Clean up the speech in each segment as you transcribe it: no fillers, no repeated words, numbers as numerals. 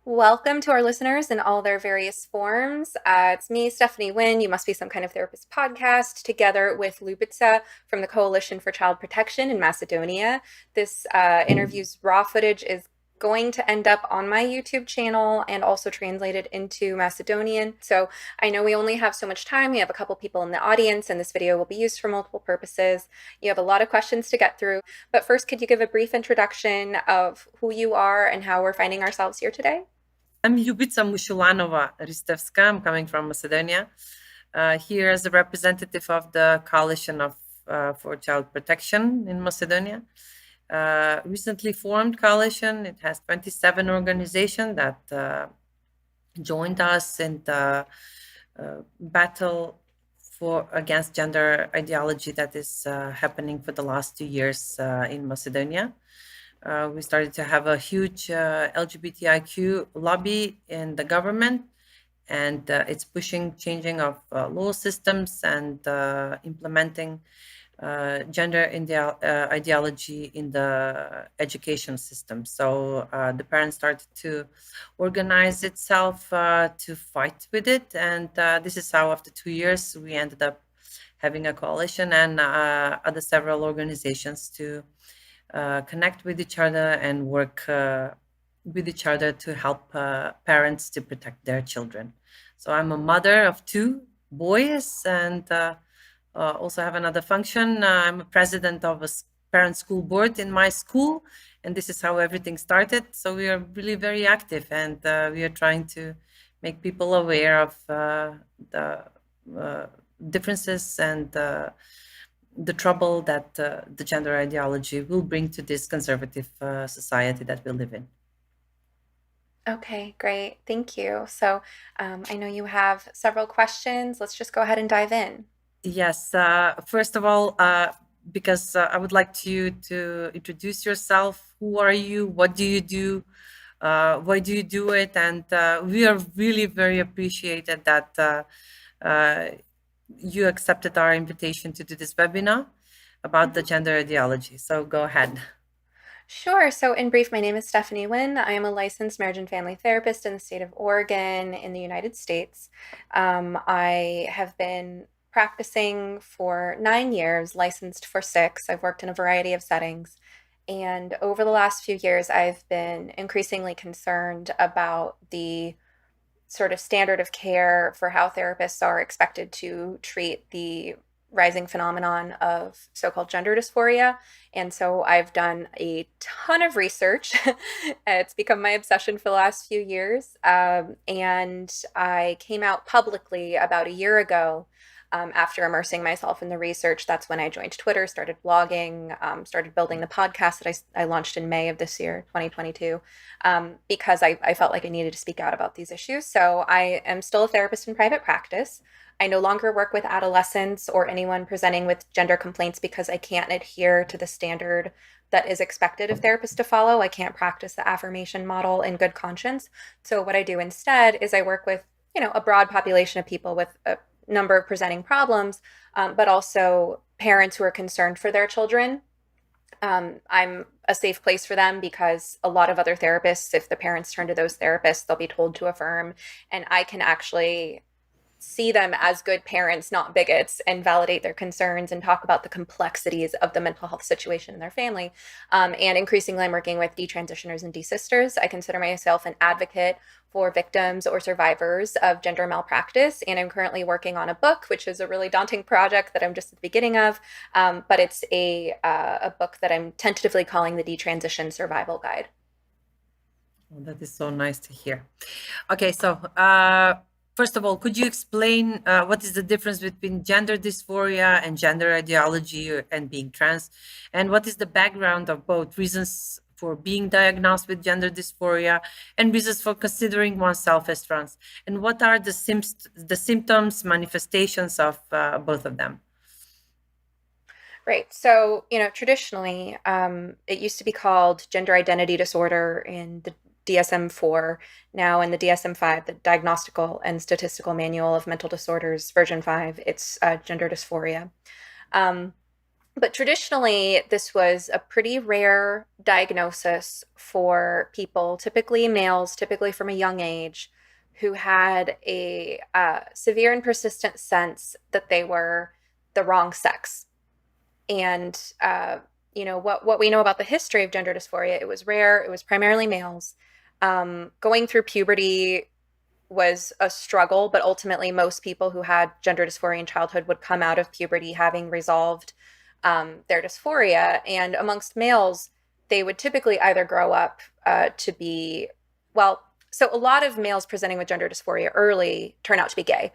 Welcome to our listeners in all their various forms. It's me, Stefani Win. You must be some kind of therapist podcast, together with Lubica from the Coalition for Child Protection in Macedonia. This interview's raw footage is going to end up on my YouTube channel and also translated into Macedonian. So I know we only have so much time. We have a couple people in the audience, and this video will be used for multiple purposes. You have a lot of questions to get through. But first, could you give a brief introduction of who you are and how we're finding ourselves here today? I'm Ljubica Mushulanova Ristevska. I'm coming from Macedonia, here as a representative of the Coalition for Child Protection in Macedonia. Recently formed coalition. It has 27 organizations that joined us in the battle against gender ideology that is happening for the last 2 years in Macedonia. We started to have a huge LGBTIQ lobby in the government, and it's pushing changing of law systems and implementing gender ideology in the education system. So the parents started to organize itself to fight with it, and this is how after 2 years we ended up having a coalition and other several organizations to connect with each other and work with each other to help parents to protect their children. So I'm a mother of 2 boys and also have another function. I'm a president of a parent school board in my school, and this is how everything started. So we are really very active, and we are trying to make people aware of the differences and the trouble that the gender ideology will bring to this conservative society that we live in. Okay, great. Thank you. So I know you have several questions. Let's just go ahead and dive in. Yes. First of all, because I would like you to introduce yourself. Who are you? What do you do? Why do you do it? And we are really very appreciated that you accepted our invitation to do this webinar about the gender ideology. So go ahead. Sure. So, in brief, my name is Stefani Win. I am a licensed marriage and family therapist in the state of Oregon in the United States. I have been practicing for 9 years, licensed for 6. I've worked in a variety of settings. And over the last few years, I've been increasingly concerned about the sort of standard of care for how therapists are expected to treat the rising phenomenon of so-called gender dysphoria. And so I've done a ton of research. It's become my obsession for the last few years. And I came out publicly about a year ago. After immersing myself in the research, that's when I joined Twitter, started blogging, started building the podcast that I launched in May of this year, 2022, because I felt like I needed to speak out about these issues. So I am still a therapist in private practice. I no longer work with adolescents or anyone presenting with gender complaints because I can't adhere to the standard that is expected of therapists to follow. I can't practice the affirmation model in good conscience. So what I do instead is I work with, a broad population of people with a number of presenting problems, but also parents who are concerned for their children. I'm a safe place for them because a lot of other therapists, if the parents turn to those therapists, they'll be told to affirm. And I can actually see them as good parents, not bigots, and validate their concerns and talk about the complexities of the mental health situation in their family. And increasingly, I'm working with detransitioners and desisters. I consider myself an advocate for victims or survivors of gender malpractice. And I'm currently working on a book, which is a really daunting project that I'm just at the beginning of. But it's a book that I'm tentatively calling the Detransition Survival Guide. Oh, that is so nice to hear. Okay, so first of all, could you explain what is the difference between gender dysphoria and gender ideology and being trans? And what is the background of both, reasons for being diagnosed with gender dysphoria and reasons for considering oneself as trans? And what are the symptoms, manifestations of both of them? Right. So, traditionally, it used to be called gender identity disorder in the DSM-4. Now in the DSM-5, the Diagnostical and Statistical Manual of Mental Disorders, version 5, it's gender dysphoria. But traditionally, this was a pretty rare diagnosis for people, typically males, typically from a young age, who had a severe and persistent sense that they were the wrong sex. And what we know about the history of gender dysphoria, it was rare. It was primarily males. Going through puberty was a struggle, but ultimately most people who had gender dysphoria in childhood would come out of puberty having resolved their dysphoria. And amongst males, they would typically either grow up to be, well, so a lot of males presenting with gender dysphoria early turn out to be gay.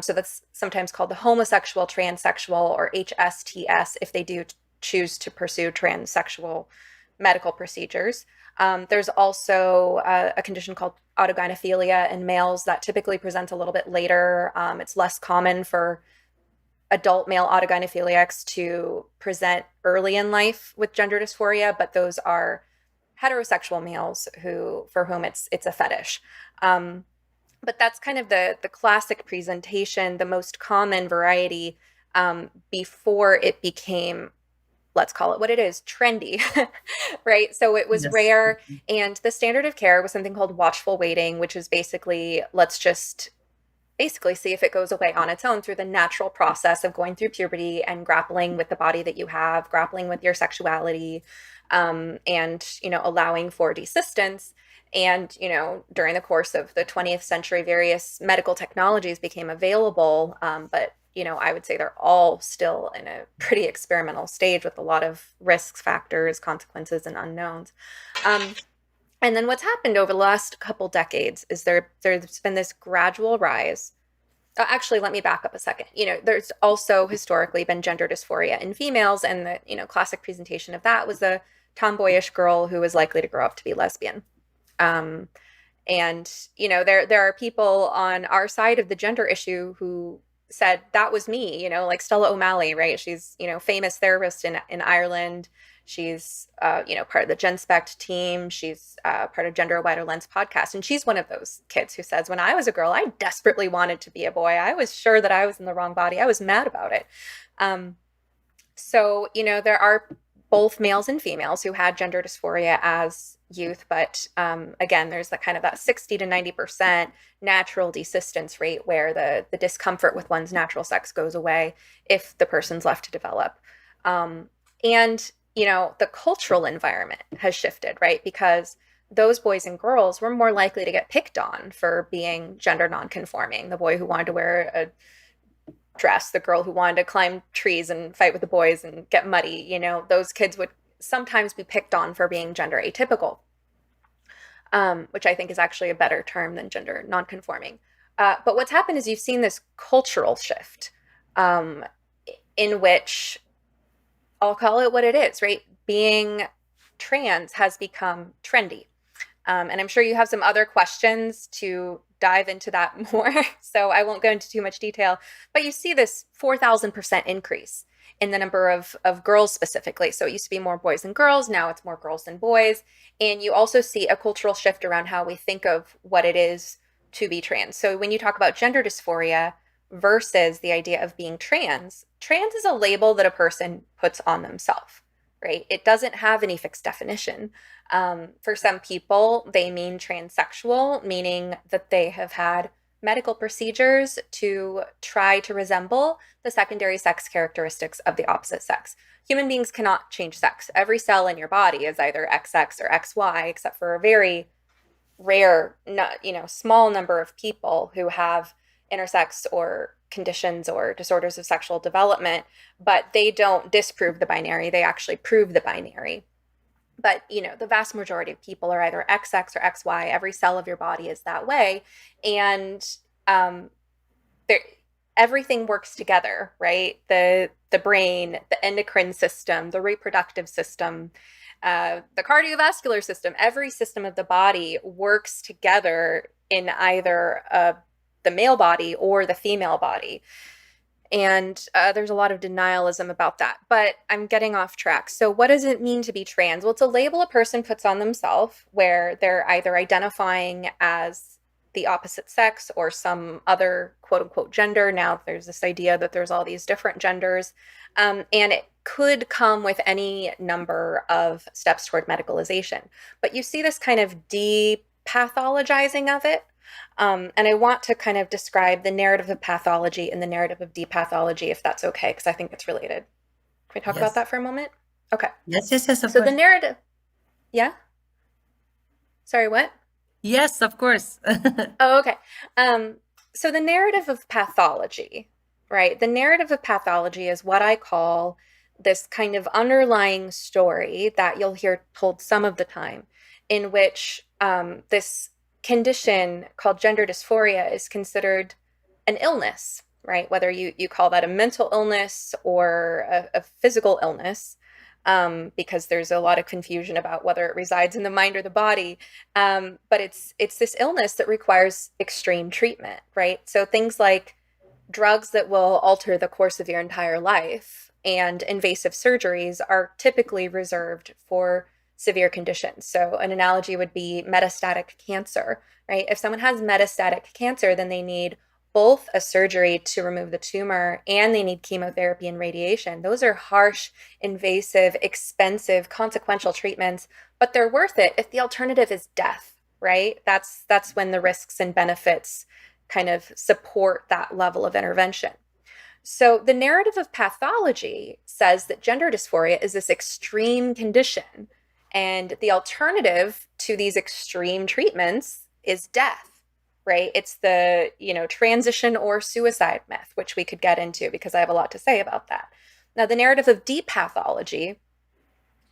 So that's sometimes called the homosexual, transsexual, or HSTS if they do choose to pursue transsexual medical procedures. There's also a condition called autogynephilia in males that typically presents a little bit later. It's less common for adult male autogynephiliacs to present early in life with gender dysphoria, but those are heterosexual males for whom it's a fetish. But that's kind of the classic presentation, the most common variety before it became, let's call it what it is, trendy, right? So it was Yes. rare, and the standard of care was something called watchful waiting, which is basically, let's just basically see if it goes away on its own through the natural process of going through puberty and grappling with the body that you have, grappling with your sexuality, and allowing for desistance. And during the course of the 20th century, various medical technologies became available, but I would say they're all still in a pretty experimental stage with a lot of risks, factors, consequences, and unknowns. And then what's happened over the last couple decades is there's been this gradual rise. Actually, let me back up a second. There's also historically been gender dysphoria in females, and the classic presentation of that was a tomboyish girl who was likely to grow up to be lesbian. And there are people on our side of the gender issue who said that was me. Like Stella O'Malley, right? She's famous therapist in Ireland. She's part of the GenSpect team. She's part of Gender A Wider Lens podcast, and she's one of those kids who says, when I was a girl, I desperately wanted to be a boy. I was sure that I was in the wrong body. I was mad about it. So there are both males and females who had gender dysphoria as youth, but again, there's that 60 to 90% natural desistance rate where the discomfort with one's natural sex goes away if the person's left to develop. And the cultural environment has shifted, right? Because those boys and girls were more likely to get picked on for being gender nonconforming. The boy who wanted to wear a dress, the girl who wanted to climb trees and fight with the boys and get muddy, those kids would sometimes be picked on for being gender atypical, which I think is actually a better term than gender nonconforming. But what's happened is you've seen this cultural shift in which, I'll call it what it is, right? Being trans has become trendy. And I'm sure you have some other questions to dive into that more, so I won't go into too much detail. But you see this 4,000% increase in the number of girls specifically. So it used to be more boys than girls. Now it's more girls than boys. And you also see a cultural shift around how we think of what it is to be trans. So when you talk about gender dysphoria versus the idea of being trans is a label that a person puts on themselves, right? It doesn't have any fixed definition. For some people, they mean transsexual, meaning that they have had medical procedures to try to resemble the secondary sex characteristics of the opposite sex. Human beings cannot change sex. Every cell in your body is either XX or XY, except for a very rare, small number of people who have intersex or conditions or disorders of sexual development, but they don't disprove the binary. They actually prove the binary. But, the vast majority of people are either XX or XY. Every cell of your body is that way. And everything works together, right? The brain, the endocrine system, the reproductive system, the cardiovascular system, every system of the body works together in either the male body or the female body. And there's a lot of denialism about that, but I'm getting off track. So what does it mean to be trans? Well, it's a label a person puts on themselves where they're either identifying as the opposite sex or some other quote unquote gender. Now there's this idea that there's all these different genders. And it could come with any number of steps toward medicalization. But you see this kind of depathologizing of it. And I want to kind of describe the narrative of pathology and the narrative of depathology, if that's okay, because I think it's related. Can we talk about that for a moment? Okay. Yes, of course. So the narrative, yeah? Sorry, what? Yes, of course. Oh, okay. So the narrative of pathology, right? The narrative of pathology is what I call this kind of underlying story that you'll hear told some of the time, in which this condition called gender dysphoria is considered an illness, right? Whether you call that a mental illness or a physical illness, because there's a lot of confusion about whether it resides in the mind or the body. But it's this illness that requires extreme treatment, right? So things like drugs that will alter the course of your entire life and invasive surgeries are typically reserved for severe conditions. So an analogy would be metastatic cancer, right? If someone has metastatic cancer, then they need both a surgery to remove the tumor and they need chemotherapy and radiation. Those are harsh, invasive, expensive, consequential treatments, but they're worth it if the alternative is death, right? That's when the risks and benefits kind of support that level of intervention. So the narrative of pathology says that gender dysphoria is this extreme condition, and the alternative to these extreme treatments is death, right? It's the, transition or suicide myth, which we could get into because I have a lot to say about that. Now, the narrative of depathology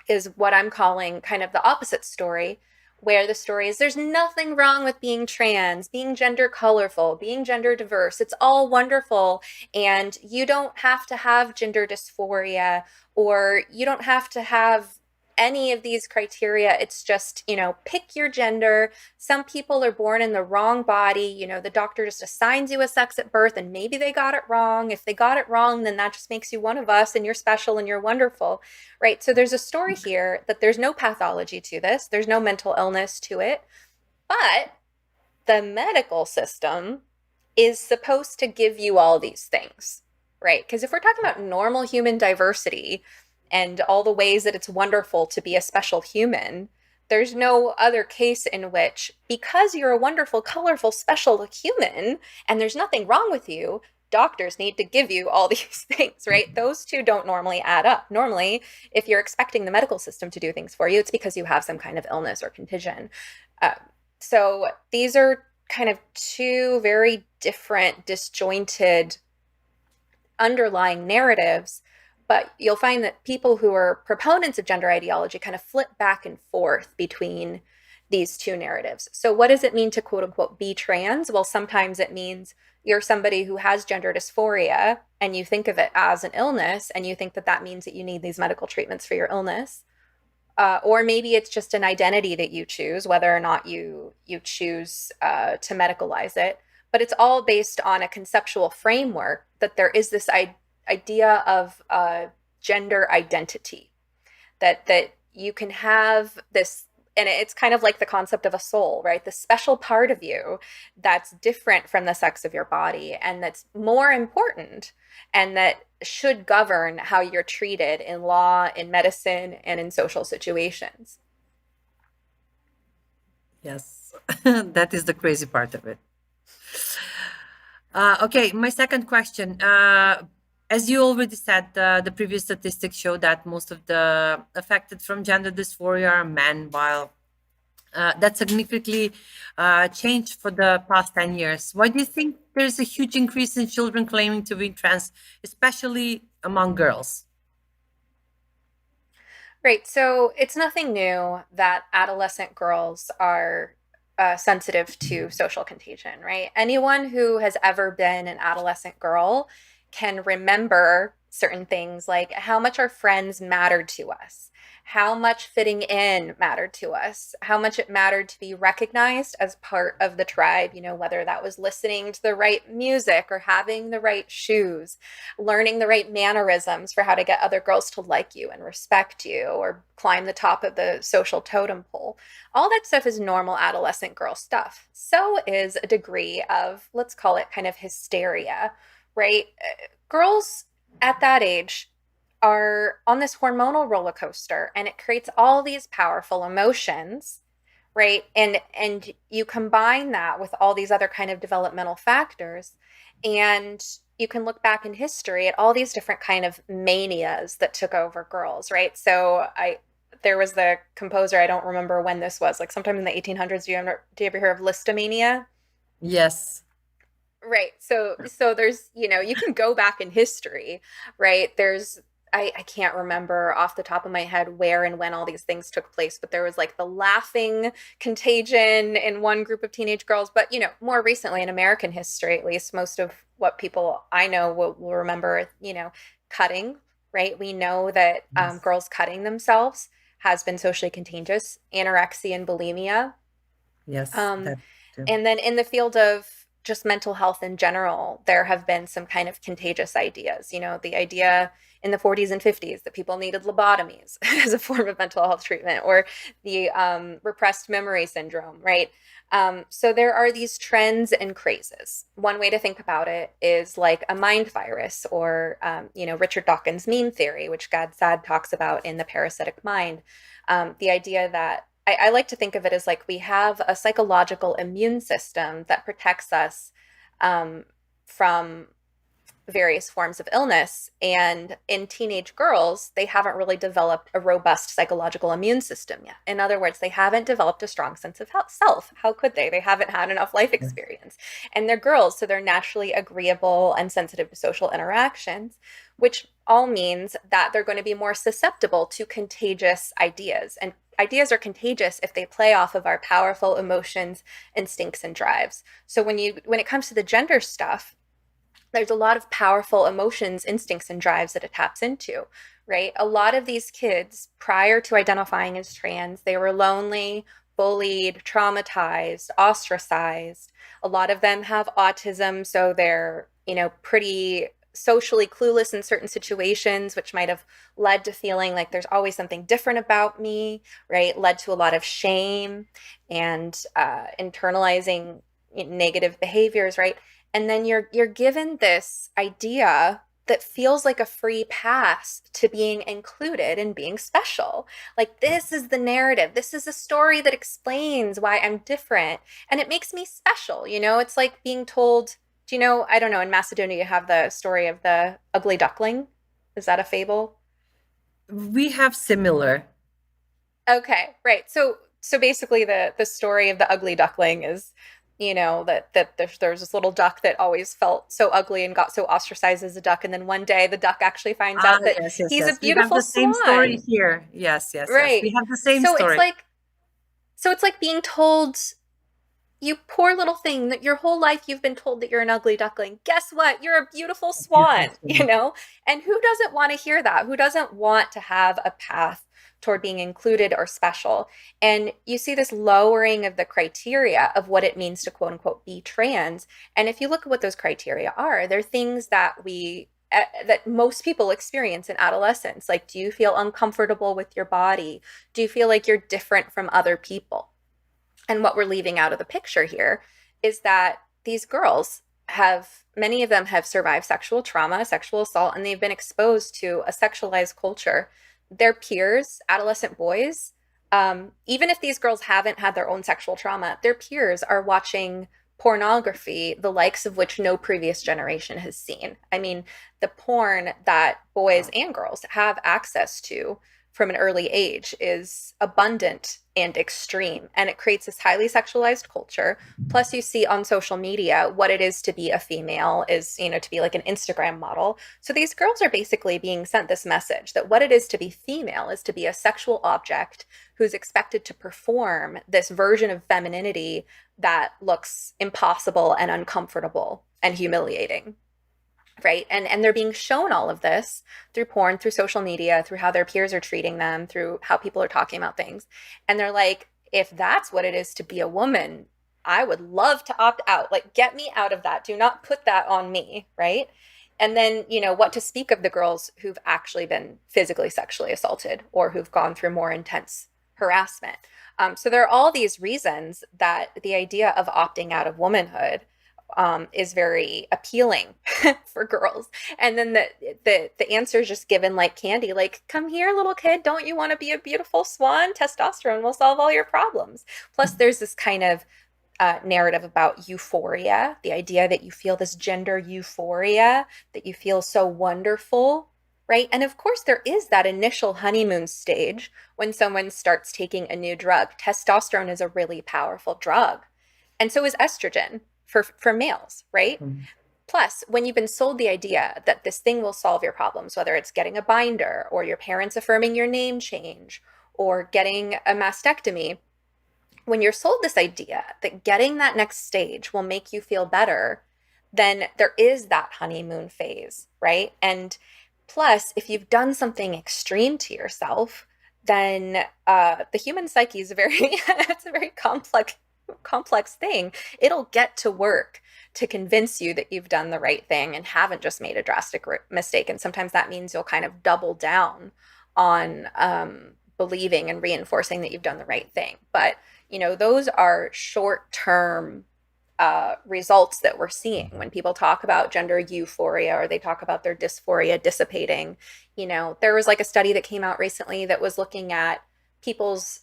is what I'm calling kind of the opposite story, where the story is there's nothing wrong with being trans, being gender colorful, being gender diverse. It's all wonderful. And you don't have to have gender dysphoria, or you don't have to have any of these criteria. It's just, pick your gender. Some people are born in the wrong body. The doctor just assigns you a sex at birth and maybe they got it wrong. If they got it wrong, then that just makes you one of us and you're special and you're wonderful, right? So there's a story here that there's no pathology to this. There's no mental illness to it. But the medical system is supposed to give you all these things, right? Because if we're talking about normal human diversity, and all the ways that it's wonderful to be a special human, there's no other case in which, because you're a wonderful, colorful, special human, and there's nothing wrong with you, doctors need to give you all these things, right? Those two don't normally add up. Normally, if you're expecting the medical system to do things for you, it's because you have some kind of illness or condition. So these are kind of two very different, disjointed, underlying narratives. But you'll find that people who are proponents of gender ideology kind of flip back and forth between these two narratives. So what does it mean to quote unquote be trans? Well, sometimes it means you're somebody who has gender dysphoria and you think of it as an illness and you think that that means that you need these medical treatments for your illness. Or maybe it's just an identity that you choose, whether or not you choose to medicalize it. But it's all based on a conceptual framework that there is this idea of gender identity, that you can have this, and it's kind of like the concept of a soul, right? The special part of you that's different from the sex of your body and that's more important and that should govern how you're treated in law, in medicine, and in social situations. Yes, that is the crazy part of it. Okay, my second question. As you already said, the previous statistics show that most of the affected from gender dysphoria are men, while that significantly changed for the past 10 years. Why do you think there's a huge increase in children claiming to be trans, especially among girls? Right. So it's nothing new that adolescent girls are sensitive to social contagion, right? Anyone who has ever been an adolescent girl can remember certain things like how much our friends mattered to us, how much fitting in mattered to us, how much it mattered to be recognized as part of the tribe, whether that was listening to the right music or having the right shoes, learning the right mannerisms for how to get other girls to like you and respect you or climb the top of the social totem pole. All that stuff is normal adolescent girl stuff. So is a degree of, let's call it kind of hysteria, right? Girls at that age are on this hormonal roller coaster, and it creates all these powerful emotions, right? And you combine that with all these other kind of developmental factors, and you can look back in history at all these different kind of manias that took over girls, right? So I there was the composer, I don't remember when this was, like sometime in the 1800s. Do you ever hear of listomania? Yes. Right. So there's, you can go back in history, right? I can't remember off the top of my head where and when all these things took place, but there was like the laughing contagion in one group of teenage girls. But, more recently in American history, at least most of what people I know will remember, cutting, right? We know that Yes. girls cutting themselves has been socially contagious, anorexia and bulimia. Yes, Um, that too. and then in the field of just mental health in general, there have been some kind of contagious ideas. The idea in the 40s and 50s that people needed lobotomies as a form of mental health treatment, or the repressed memory syndrome, right? So there are these trends and crazes. One way to think about it is like a mind virus, or, Richard Dawkins' meme theory, which Gad talks about in The Parasitic Mind. The idea that I like to think of it as like we have a psychological immune system that protects us from various forms of illness. And in teenage girls, they haven't really developed a robust psychological immune system yet. In other words, they haven't developed a strong sense of self. How could they? They haven't had enough life experience. And they're girls, so they're naturally agreeable and sensitive to social interactions, which all means that they're going to be more susceptible to contagious ideas. And ideas are contagious if they play off of our powerful emotions, instincts, and drives. So when it comes to the gender stuff, there's a lot of powerful emotions, instincts, and drives that it taps into, right? A lot of these kids, prior to identifying as trans, they were lonely, bullied, traumatized, ostracized. A lot of them have autism, so they're, pretty socially clueless in certain situations, which might have led to feeling like there's always something different about me, right? Led to a lot of shame and internalizing negative behaviors, right? And then you're given this idea that feels like a free pass to being included and being special. Like, this is the narrative. This is a story that explains why I'm different. And it makes me special. It's like being told, I don't know, in Macedonia, you have the story of the ugly duckling. Is that a fable? We have similar. Okay, right. So basically the story of the ugly duckling is, that there's this little duck that always felt so ugly and got so ostracized as a duck, and then one day the duck actually finds Ah, out that yes, yes, he's a yes. We have beautiful the same story swan. here. Yes, yes, yes. Right. We have the same So it's story. like so it's like being told, you poor little thing, that your whole life you've been told that you're an ugly duckling. Guess what? You're a beautiful Beautiful swan, story. And who doesn't want to hear that? Who doesn't want to have a path toward being included or special? And you see this lowering of the criteria of what it means to quote unquote be trans. And if you look at what those criteria are, they're things that most people experience in adolescence. Like, do you feel uncomfortable with your body? Do you feel like you're different from other people? And what we're leaving out of the picture here is that these girls many of them have survived sexual trauma, sexual assault, and they've been exposed to a sexualized culture. Their peers, adolescent boys, even if these girls haven't had their own sexual trauma, their peers are watching pornography, the likes of which no previous generation has seen. I mean, the porn that boys and girls have access to from an early age is abundant and extreme, and it creates this highly sexualized culture. Plus, you see on social media what it is to be a female is, to be like an Instagram model. So these girls are basically being sent this message that what it is to be female is to be a sexual object who's expected to perform this version of femininity that looks impossible and uncomfortable and humiliating. Right. And they're being shown all of this through porn, through social media, through how their peers are treating them, through how people are talking about things. And they're like, if that's what it is to be a woman, I would love to opt out. Like, get me out of that. Do not put that on me. Right. And then, what to speak of the girls who've actually been physically sexually assaulted or who've gone through more intense harassment. So there are all these reasons that the idea of opting out of womanhood is very appealing for girls. And then the answer is just given like candy, like, come here, little kid, don't you want to be a beautiful swan? Testosterone will solve all your problems. Plus, there's this kind of narrative about euphoria, the idea that you feel this gender euphoria, that you feel so wonderful, right? And of course, there is that initial honeymoon stage when someone starts taking a new drug. Testosterone is a really powerful drug, and so is estrogen for males, right? Plus, when you've been sold the idea that this thing will solve your problems, whether it's getting a binder or your parents affirming your name change or getting a mastectomy, when you're sold this idea that getting that next stage will make you feel better, then there is that honeymoon phase, right? And plus, if you've done something extreme to yourself, then the human psyche is it's a very complex thing. It'll get to work to convince you that you've done the right thing and haven't just made a drastic mistake. And sometimes that means you'll kind of double down on believing and reinforcing that you've done the right thing. But those are short-term results that we're seeing when people talk about gender euphoria or they talk about their dysphoria dissipating. There was like a study that came out recently that was looking at people's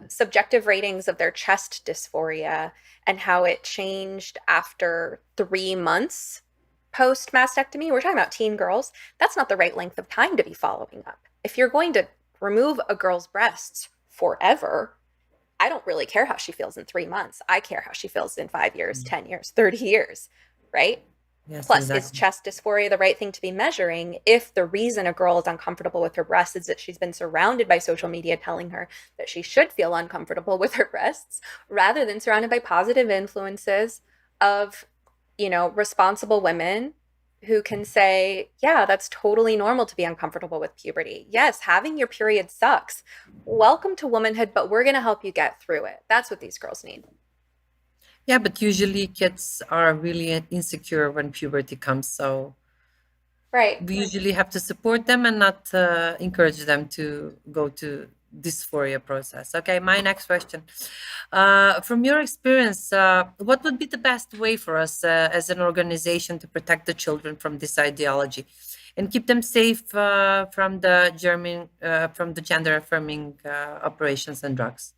subjective ratings of their chest dysphoria and how it changed after 3 months post mastectomy. We're talking about teen girls. That's not the right length of time to be following up. If you're going to remove a girl's breasts forever, I don't really care how she feels in 3 months. I care how she feels in 5 years, 10 years, 30 years, right? Yes, Plus, exactly. is chest dysphoria the right thing to be measuring if the reason a girl is uncomfortable with her breasts is that she's been surrounded by social media telling her that she should feel uncomfortable with her breasts rather than surrounded by positive influences of, responsible women who can say, yeah, that's totally normal to be uncomfortable with puberty. Yes, having your period sucks. Welcome to womanhood, but we're going to help you get through it. That's what these girls need. Yeah, but usually kids are really insecure when puberty comes, so Right. we usually have to support them and not encourage them to go to dysphoria process. Okay, my next question. From your experience, what would be the best way for us as an organization to protect the children from this ideology and keep them safe from the gender affirming operations and drugs?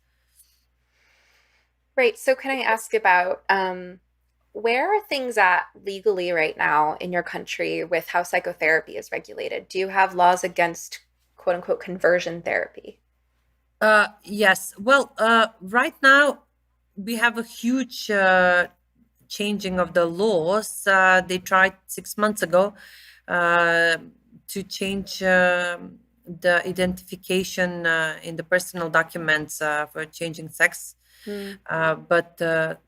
Right. So can I ask about where are things at legally right now in your country with how psychotherapy is regulated? Do you have laws against quote unquote conversion therapy? Yes. Well, right now we have a huge changing of the laws. They tried 6 months ago to change the identification in the personal documents for changing sex. But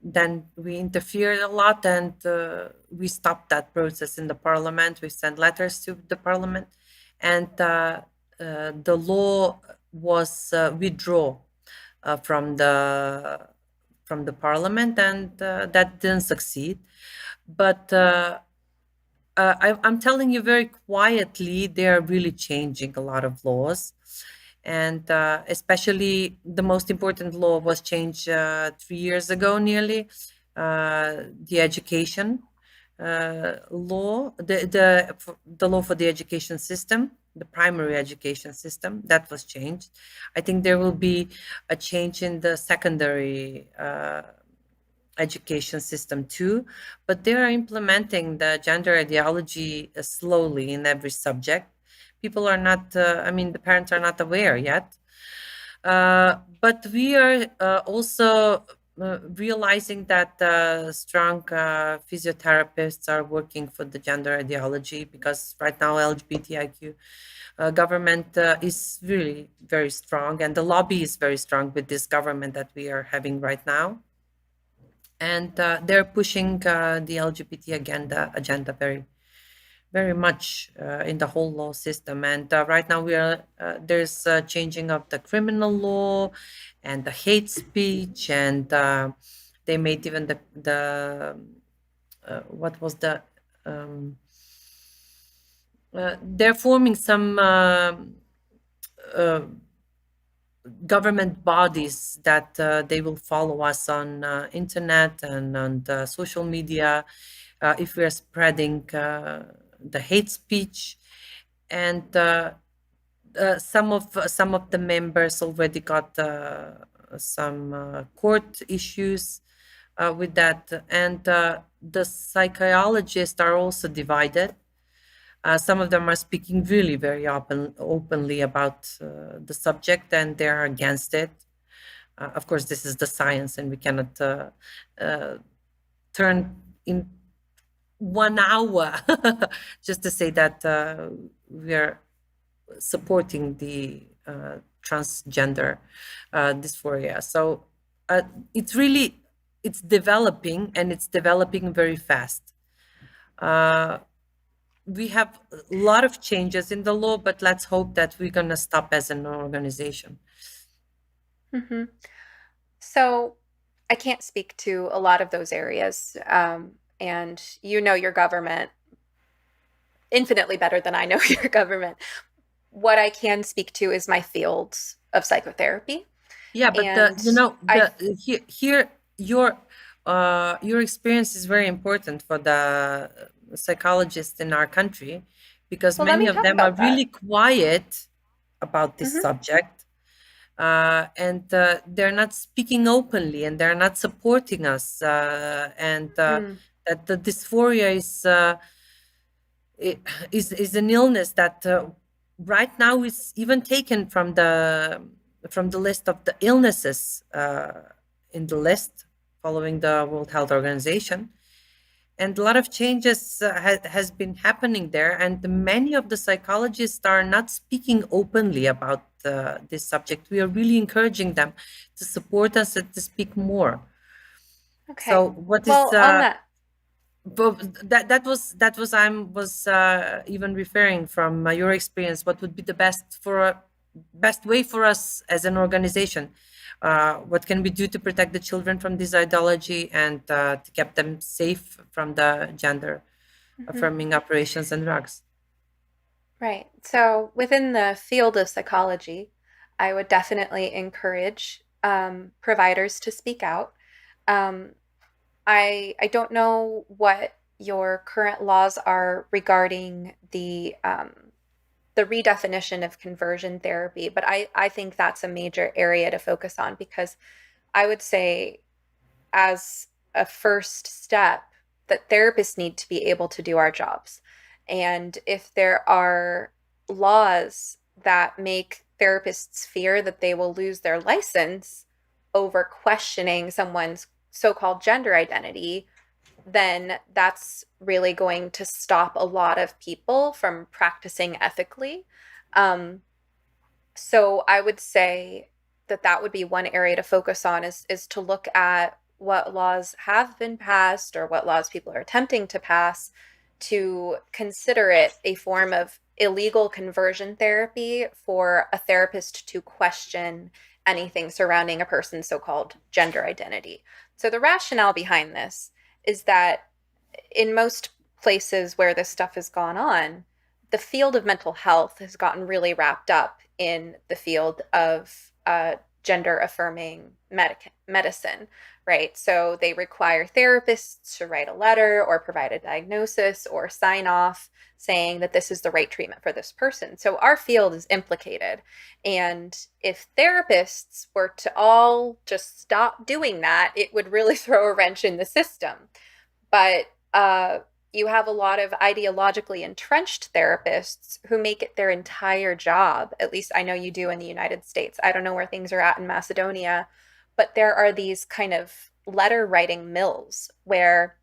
then we interfered a lot and we stopped that process in the parliament. We sent letters to the parliament, and the law was withdrawn from the parliament, and that didn't succeed. But I'm telling you very quietly, they are really changing a lot of laws. And especially the most important law was changed 3 years ago nearly, the education law, the law for the education system, the primary education system, that was changed. I think there will be a change in the secondary education system too, but they are implementing the gender ideology slowly in every subject. People are not, the parents are not aware yet. But we are also realizing that strong physiotherapists are working for the gender ideology, because right now LGBTIQ government is really very strong, and the lobby is very strong with this government that we are having right now. And they're pushing the LGBT agenda very, very much in the whole law system. And right now there's changing of the criminal law and the hate speech, and they made even the what was the they're forming some government bodies that they will follow us on internet and on the social media if we are spreading the hate speech. And some of the members already got some court issues with that, and the psychologists are also divided. Some of them are speaking really very openly about the subject, and they're against it. Of course, this is the science, and we cannot turn in 1 hour just to say that we are supporting the transgender dysphoria. So it's developing, and it's developing very fast. We have a lot of changes in the law, but let's hope that we're going to stop as an organization. Mm-hmm. So I can't speak to a lot of those areas. And you know your government infinitely better than I know your government. What I can speak to is my field of psychotherapy. Yeah, but here your experience is very important for the psychologists in our country, because many of them are really quiet about this subject, and they're not speaking openly, and they're not supporting us, and that the dysphoria is an illness that right now is even taken from the list of the illnesses in the list following the World Health Organization. And a lot of changes has been happening there, and many of the psychologists are not speaking openly about this subject. We are really encouraging them to support us and to speak more. Okay. So what on that? That was I was even referring from your experience. What would be the best way for us as an organization? What can we do to protect the children from this ideology and to keep them safe from the gender affirming operations and drugs? Right. So within the field of psychology, I would definitely encourage providers to speak out. I don't know what your current laws are regarding the redefinition of conversion therapy, but I think that's a major area to focus on, because I would say, as a first step, that therapists need to be able to do our jobs. And if there are laws that make therapists fear that they will lose their license over questioning someone's so-called gender identity, then that's really going to stop a lot of people from practicing ethically. So I would say that would be one area to focus on, is to look at what laws have been passed or what laws people are attempting to pass, to consider it a form of illegal conversion therapy for a therapist to question anything surrounding a person's so-called gender identity. So the rationale behind this is that in most places where this stuff has gone on, the field of mental health has gotten really wrapped up in the field of gender affirming medicine, right? So they require therapists to write a letter or provide a diagnosis or sign off saying that this is the right treatment for this person. So our field is implicated. And if therapists were to all just stop doing that, it would really throw a wrench in the system. But you have a lot of ideologically entrenched therapists who make it their entire job. At least I know you do in the United States. I don't know where things are at in Macedonia, but there are these kind of letter writing mills where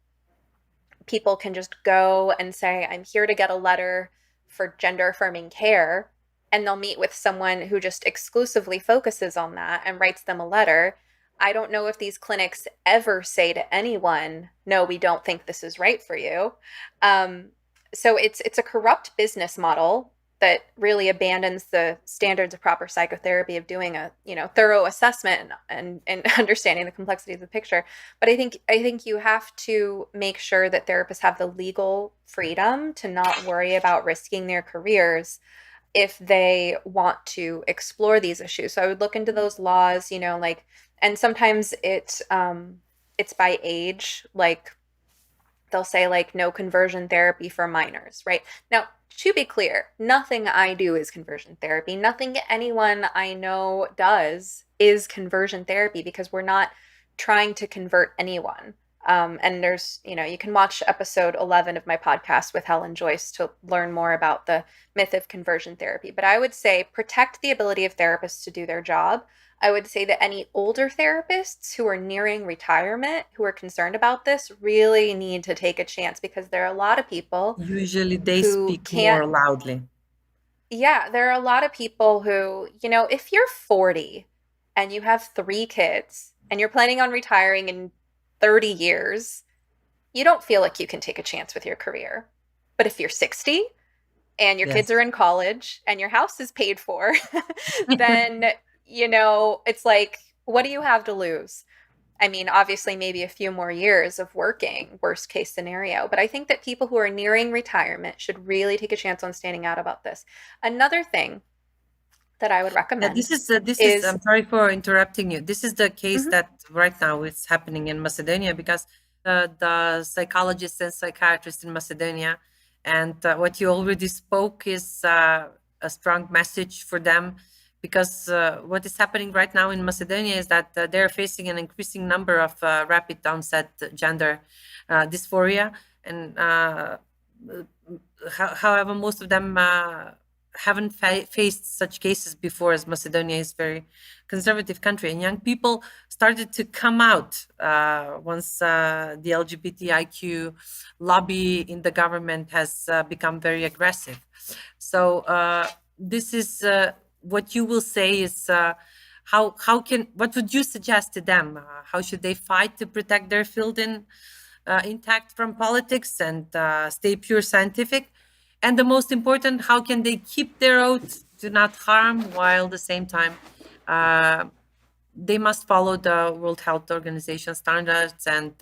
people can just go and say, I'm here to get a letter for gender affirming care. And they'll meet with someone who just exclusively focuses on that and writes them a letter. I don't know if these clinics ever say to anyone, no, we don't think this is right for you. So it's a corrupt business model that really abandons the standards of proper psychotherapy, of doing a thorough assessment and understanding the complexity of the picture. But I think you have to make sure that therapists have the legal freedom to not worry about risking their careers if they want to explore these issues. So I would look into those laws, like, and sometimes it's by age, like they'll say like no conversion therapy for minors, right? Now, to be clear, nothing I do is conversion therapy. Nothing anyone I know does is conversion therapy, because we're not trying to convert anyone. And there's, you can watch episode 11 of my podcast with Helen Joyce to learn more about the myth of conversion therapy. But I would say protect the ability of therapists to do their job. I would say that any older therapists who are nearing retirement, who are concerned about this, really need to take a chance, because there are a lot of people Usually they who speak can't. more loudly. Yeah, there are a lot of people who, if you're 40 and you have 3 kids and you're planning on retiring in 30 years, you don't feel like you can take a chance with your career. But if you're 60 and your kids Yes. are in college and your house is paid for, then, it's like, what do you have to lose? I mean, obviously, maybe a few more years of working, worst case scenario. But I think that people who are nearing retirement should really take a chance on standing out about this. Another thing that I would Yeah, recommend this is, is, I'm sorry for interrupting you. This is the case Mhm. that right now is happening in Macedonia, because the psychologists and psychiatrists in Macedonia, and what you already spoke is a strong message for them, because what is happening right now in Macedonia is that they're facing an increasing number of rapid onset gender dysphoria, and however, most of them haven't faced such cases before, as Macedonia is a very conservative country, and young people started to come out once the LGBTIQ lobby in the government has become very aggressive. So this is what you will say is how can, what would you suggest to them? How should they fight to protect their field intact from politics and stay pure scientific? And the most important, how can they keep their oath to not harm, while at the same time uh, they must follow the World Health Organization standards, and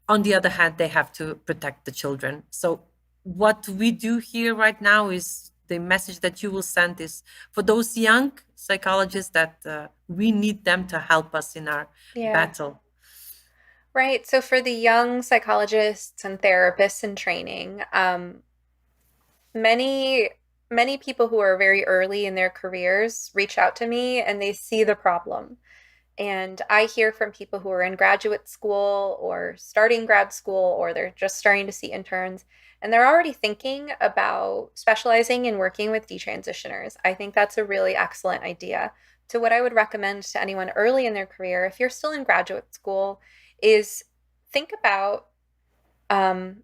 on the other hand, they have to protect the children. So what we do here right now is the message that you will send is for those young psychologists that we need them to help us in our Yeah, battle. right. So for the young psychologists and therapists in training, many many people who are very early in their careers reach out to me and they see the problem. And I hear from people who are in graduate school or starting grad school, or they're just starting to see interns, and they're already thinking about specializing in working with detransitioners. I think that's a really excellent idea. So, what I would recommend to anyone early in their career, if you're still in graduate school, is think about um,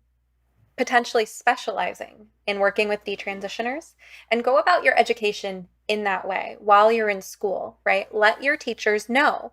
potentially specializing in working with detransitioners, and go about your education in that way while you're in school, right? Let your teachers know,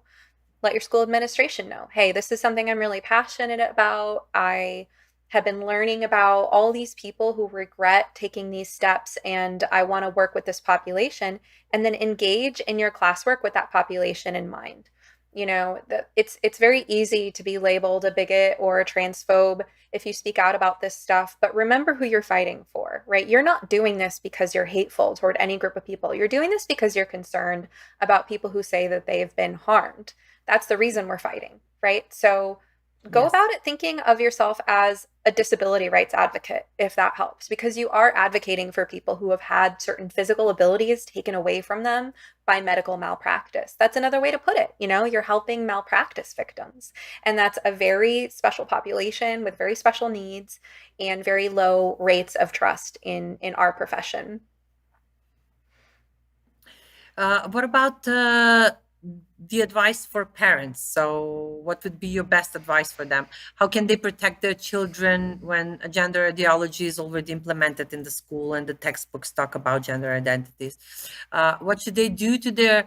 let your school administration know, hey, this is something I'm really passionate about. I have been learning about all these people who regret taking these steps, and I want to work with this population. And then engage in your classwork with that population in mind. It's very easy to be labeled a bigot or a transphobe if you speak out about this stuff, but remember who you're fighting for, right? You're not doing this because you're hateful toward any group of people. You're doing this because you're concerned about people who say that they've been harmed. That's the reason we're fighting, right? So go Yes. about it thinking of yourself as a disability rights advocate, if that helps, because you are advocating for people who have had certain physical abilities taken away from them by medical malpractice. That's another way to put it. You're helping malpractice victims. And that's a very special population with very special needs and very low rates of trust in our profession. What about the advice for parents? So, what would be your best advice for them? How can they protect their children when a gender ideology is already implemented in the school and the textbooks talk about gender identities? What should they do to their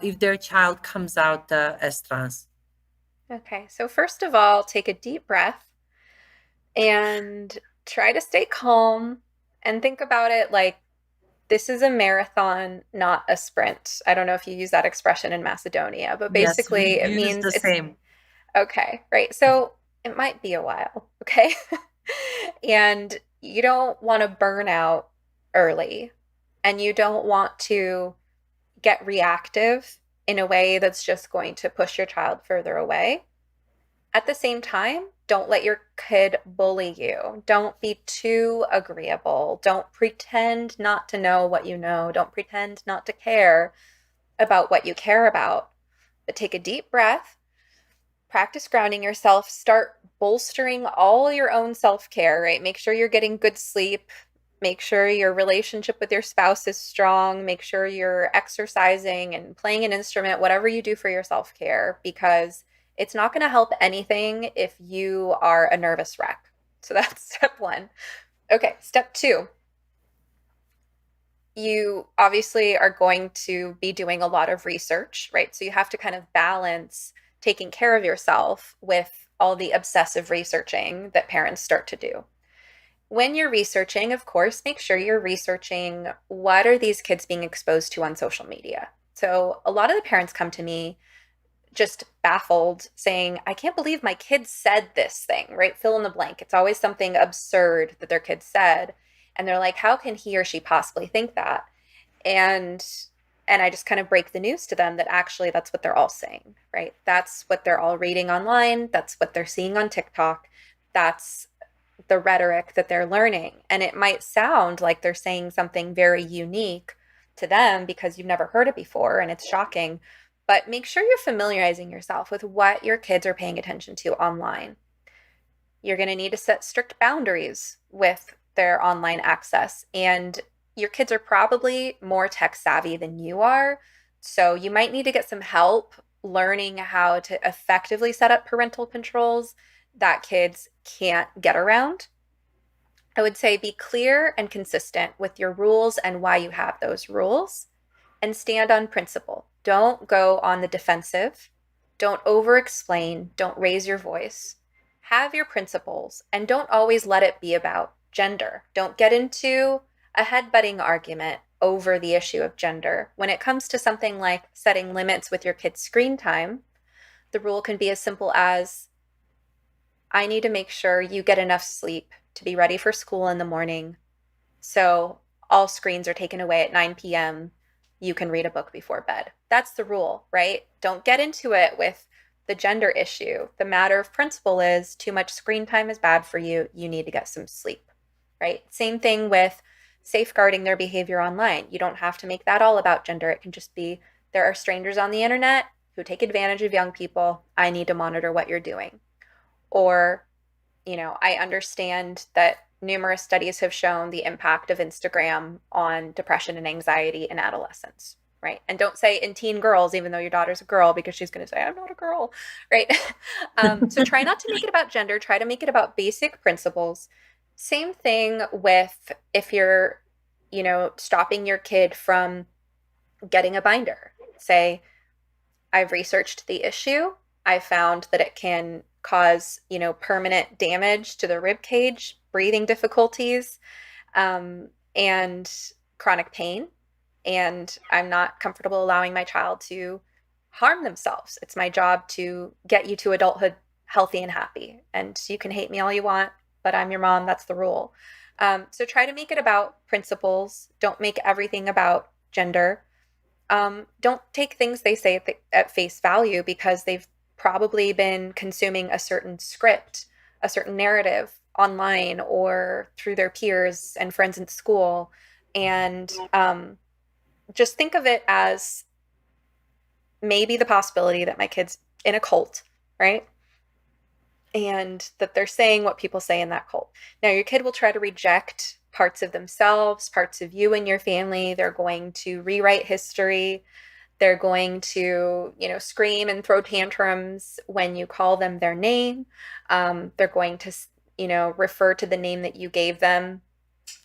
if their child comes out as trans? Okay, so first of all, take a deep breath and try to stay calm and think about it like this is a marathon, not a sprint. I don't know if you use that expression in Macedonia, but Yes, we basically it use means the it's same. okay, right? So it might be a while, okay? And you don't want to burn out early, and you don't want to get reactive in a way that's just going to push your child further away. At the same time, don't let your kid bully you. Don't be too agreeable. Don't pretend not to know what you know. Don't pretend not to care about what you care about. But take a deep breath, practice grounding yourself, start bolstering all your own self-care, right? Make sure you're getting good sleep. Make sure your relationship with your spouse is strong. Make sure you're exercising and playing an instrument, whatever you do for your self-care, because it's not going to help anything if you are a nervous wreck. So that's step one. Okay, step two. You obviously are going to be doing a lot of research, right? So you have to kind of balance taking care of yourself with all the obsessive researching that parents start to do. When you're researching, of course, make sure you're researching what are these kids being exposed to on social media. So a lot of the parents come to me just baffled, saying, I can't believe my kid said this thing, right? Fill in the blank. It's always something absurd that their kid said. And they're like, how can he or she possibly think that? And I just kind of break the news to them that actually that's what they're all saying, right? That's what they're all reading online. That's what they're seeing on TikTok. That's the rhetoric that they're learning. And it might sound like they're saying something very unique to them because you've never heard it before and it's shocking. But make sure you're familiarizing yourself with what your kids are paying attention to online. You're going to need to set strict boundaries with their online access. And your kids are probably more tech savvy than you are. So you might need to get some help learning how to effectively set up parental controls that kids can't get around. I would say be clear and consistent with your rules and why you have those rules, and stand on principle. Don't go on the defensive. Don't over-explain. Don't raise your voice. Have your principles, and don't always let it be about gender. Don't get into a head-butting argument over the issue of gender. When it comes to something like setting limits with your kids' screen time, the rule can be as simple as, I need to make sure you get enough sleep to be ready for school in the morning. So all screens are taken away at 9 p.m. You can read a book before bed. That's the rule, right? Don't get into it with the gender issue. The matter of principle is too much screen time is bad for you. You need to get some sleep, right? Same thing with safeguarding their behavior online. You don't have to make that all about gender. It can just be, there are strangers on the internet who take advantage of young people. I need to monitor what you're doing. Or, I understand that numerous studies have shown the impact of Instagram on depression and anxiety in adolescents, right? And don't say in teen girls, even though your daughter's a girl, because she's going to say, I'm not a girl, right? So try not to make it about gender. Try to make it about basic principles. Same thing with if you're, stopping your kid from getting a binder. Say, I've researched the issue. I found that it can cause, permanent damage to the rib cage, breathing difficulties, and chronic pain. And I'm not comfortable allowing my child to harm themselves. It's my job to get you to adulthood healthy and happy. And you can hate me all you want, but I'm your mom. That's the rule. So try to make it about principles. Don't make everything about gender. Don't take things they say at face value because they've probably been consuming a certain script, a certain narrative online or through their peers and friends in school. And just think of it as maybe the possibility that my kid's in a cult, right? And that they're saying what people say in that cult. Now, your kid will try to reject parts of themselves, parts of you and your family. They're going to rewrite history. They're going to, scream and throw tantrums when you call them their name. They're going to, refer to the name that you gave them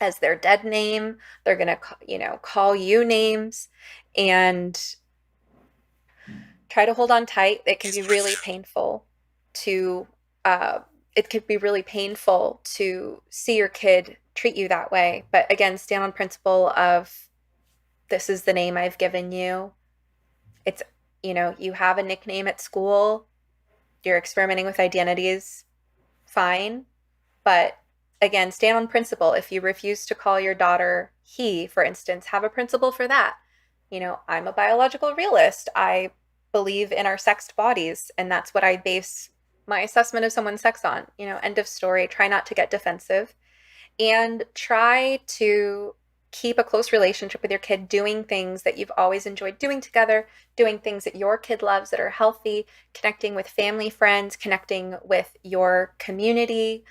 as their dead name. They're going to, call you names and try to hold on tight. It can be really painful to see your kid treat you that way. But again, stand on principle of, this is the name I've given you. It's, you have a nickname at school, you're experimenting with identities, fine, but again, stand on principle. If you refuse to call your daughter he, for instance, have a principle for that. I'm a biological realist. I believe in our sexed bodies, and that's what I base my assessment of someone's sex on. End of story. Try not to get defensive, and try to keep a close relationship with your kid, doing things that you've always enjoyed doing together, doing things that your kid loves that are healthy, connecting with family, friends, connecting with your community,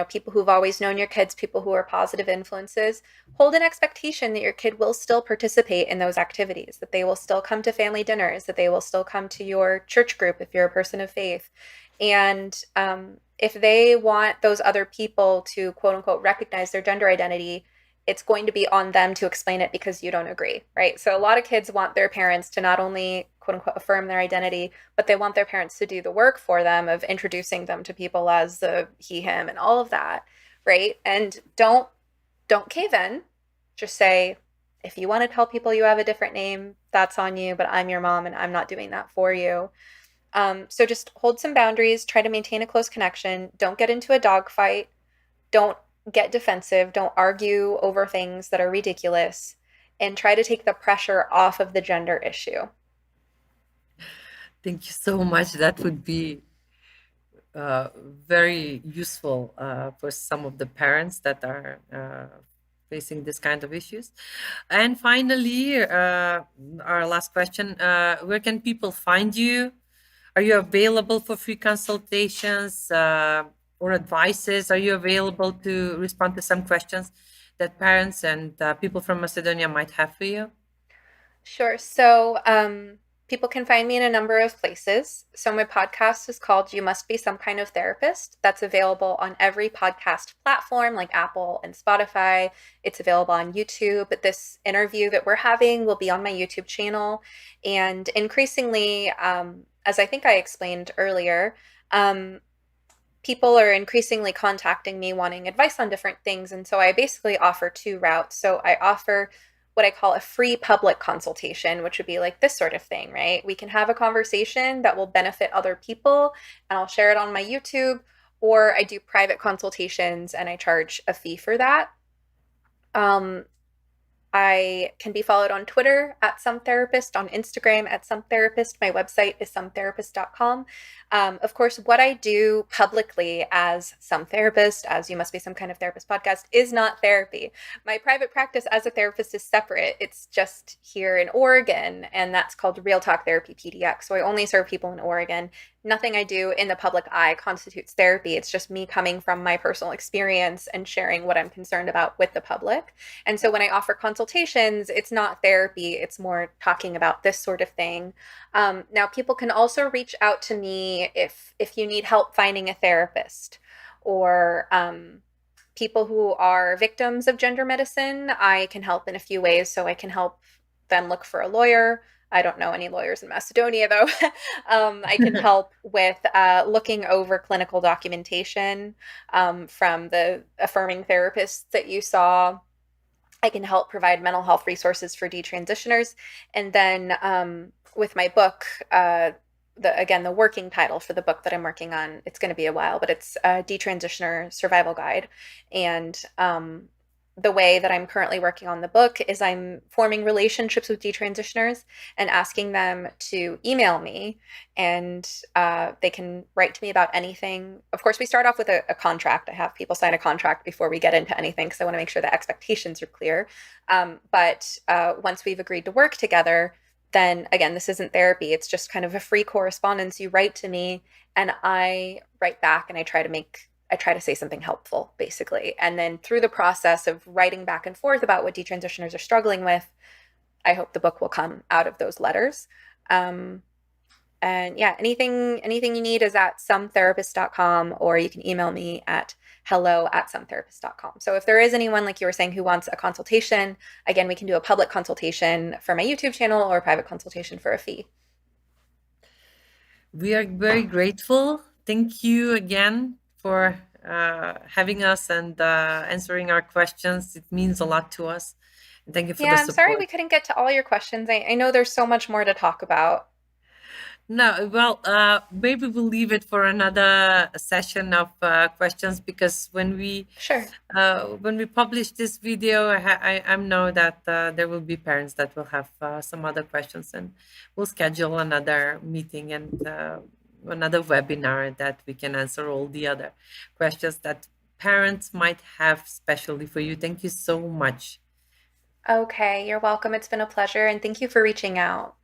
people who've always known your kids, people who are positive influences. Hold an expectation that your kid will still participate in those activities, that they will still come to family dinners, that they will still come to your church group if you're a person of faith. And if they want those other people to, quote unquote, recognize their gender identity, it's going to be on them to explain it because you don't agree, right? So a lot of kids want their parents to not only, quote unquote, affirm their identity, but they want their parents to do the work for them of introducing them to people as the he, him, and all of that, right? And don't cave in. Just say, if you want to tell people you have a different name, that's on you, but I'm your mom and I'm not doing that for you. So just hold some boundaries, try to maintain a close connection. Don't get into a dogfight. Don't get defensive. Don't argue over things that are ridiculous, and try to take the pressure off of the gender issue. Thank you so much. That would be very useful for some of the parents that are facing this kind of issues. And finally, our last question, where can people find you? Are you available for free consultations or advices? Are you available to respond to some questions that parents and people from Macedonia might have for you? Sure. So people can find me in a number of places. So my podcast is called You Must Be Some Kind of Therapist. That's available on every podcast platform like Apple and Spotify. It's available on YouTube. But this interview that we're having will be on my YouTube channel. And increasingly, as I think I explained earlier, people are increasingly contacting me wanting advice on different things. And so I basically offer two routes. So I offer what I call a free public consultation, which would be like this sort of thing, right? We can have a conversation that will benefit other people, and I'll share it on my YouTube, or I do private consultations and I charge a fee for that. I can be followed on Twitter at SomeTherapist, on Instagram at SomeTherapist. My website is sometherapist.com. Of course, what I do publicly as Some Therapist, as You Must Be Some Kind of Therapist podcast, is not therapy. My private practice as a therapist is separate. It's just here in Oregon, and that's called Real Talk Therapy PDX. So I only serve people in Oregon. Nothing I do in the public eye constitutes therapy. It's just me coming from my personal experience and sharing what I'm concerned about with the public. And so when I offer consultations, it's not therapy. It's more talking about this sort of thing. Now, people can also reach out to me if you need help finding a therapist, or people who are victims of gender medicine. I can help in a few ways. So I can help them look for a lawyer. I don't know any lawyers in Macedonia, though. I can help with looking over clinical documentation from the affirming therapists that you saw. I can help provide mental health resources for detransitioners. And then with my book, the working title for the book that I'm working on, it's going to be a while, but it's Detransitioner Survival Guide. And the way that I'm currently working on the book is I'm forming relationships with detransitioners and asking them to email me, and they can write to me about anything. Of course, we start off with a contract. I have people sign a contract before we get into anything, because I want to make sure the expectations are clear. But once we've agreed to work together, then again, this isn't therapy. It's just kind of a free correspondence. You write to me and I write back, and I try to say something helpful, basically. And then through the process of writing back and forth about what detransitioners are struggling with, I hope the book will come out of those letters. And yeah, anything you need is at sometherapist.com, or you can email me at hello@sometherapist.com. So if there is anyone, like you were saying, who wants a consultation, again, we can do a public consultation for my YouTube channel or a private consultation for a fee. We are very grateful. Thank you again for having us and answering our questions. It means a lot to us. And thank you for the Yeah, I'm support. sorry we couldn't get to all your questions. I know there's so much more to talk about. No, well, maybe we'll leave it for another session of questions, because Sure. when we publish this video, I know that there will be parents that will have some other questions, and we'll schedule another meeting and another webinar that we can answer all the other questions that parents might have specially for you. Thank you so much. Okay, you're welcome. It's been a pleasure, and thank you for reaching out.